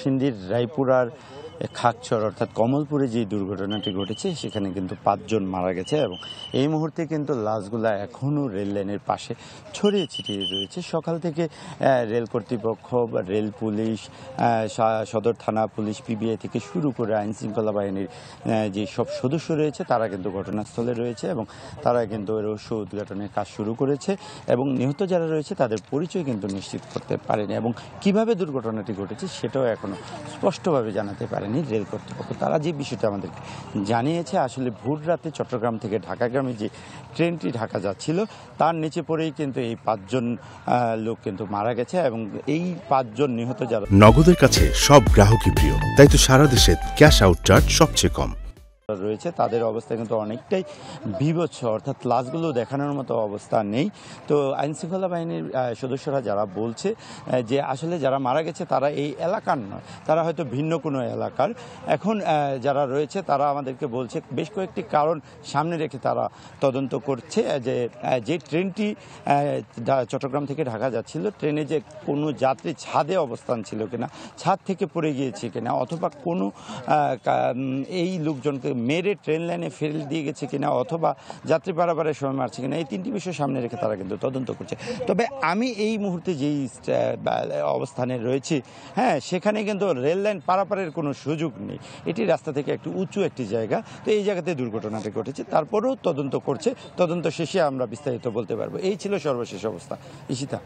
নরসিংদীর রায়পুরার খাকচর অর্থাৎ কমলপুরে যে দুর্ঘটনাটি ঘটেছে সেখানে কিন্তু 5 জন মারা গেছে এবং এই মুহূর্তে কিন্তু লাশগুলা এখনও রেল লাইনের পাশে ছড়িয়ে ছিটিয়ে রয়েছে। সকাল থেকে রেল কর্তৃপক্ষ বা রেল পুলিশ, সদর থানা পুলিশ, পিবিআই থেকে শুরু করে আইনশৃঙ্খলা বাহিনীর যে সব সদস্য রয়েছে তারা কিন্তু ঘটনাস্থলে রয়েছে এবং তারা কিন্তু রহস্য উদ্ঘাটনের কাজ শুরু করেছে এবং নিহত যারা রয়েছে তাদের পরিচয় কিন্তু নিশ্চিত করতে পারেনি এবং কিভাবে দুর্ঘটনাটি ঘটেছে সেটাও এখনও স্পষ্টভাবে জানাতে পারেনি রেল কর্তৃপক্ষ। তারা যে বিষয়টা আমাদেরকে জানিয়েছে, আসলে ভোর রাতে চট্টগ্রাম থেকে ঢাকাগামী যে ট্রেনটি ঢাকা যাচ্ছিল তার নিচে পড়েই কিন্তু এই 5 জন লোক কিন্তু মারা গেছে এবং এই 5 জন নিহত যারা নগদের কাছে সব গ্রাহকই প্রিয়, তাই তো সারা দেশে ক্যাশ আউট চার্জ সবচেয়ে কম রয়েছে তাদের অবস্থা কিন্তু অনেকটাই বিভৎস, অর্থাৎ লাশগুলো দেখানোর মতো অবস্থা নেই। তো আইনশৃঙ্খলা বাহিনীর সদস্যরা যারা বলছে যে আসলে যারা মারা গেছে তারা এই এলাকার নয়, তারা হয়তো ভিন্ন কোনো এলাকার। এখন যারা রয়েছে তারা আমাদেরকে বলছে বেশ কয়েকটি কারণ সামনে রেখে তারা তদন্ত করছে যে ট্রেনটি চট্টগ্রাম থেকে ঢাকা যাচ্ছিল, ট্রেনে যে কোনো যাত্রী ছাদে অবস্থান ছিল কিনা, ছাদ থেকে পড়ে গিয়েছে কিনা, অথবা কোনো এই লোকজনকে মেরে ট্রেন লাইনে ফেলে দিয়ে গেছে কিনা, অথবা যাত্রী পারাপারের সময় মারছে কিনা, এই 3টি বিষয় সামনে রেখে তারা কিন্তু তদন্ত করছে। তবে আমি এই মুহূর্তে যেই অবস্থানে রয়েছি, সেখানে কিন্তু রেল লাইন পারাপারের কোনো সুযোগ নেই। এটি রাস্তা থেকে একটু উঁচু একটি জায়গা, তো এই জায়গাতে দুর্ঘটনাটি ঘটেছে। তারপরেও তদন্ত করছে, তদন্ত শেষে আমরা বিস্তারিত বলতে পারবো। এই ছিল সর্বশেষ অবস্থা। ঈশিতা।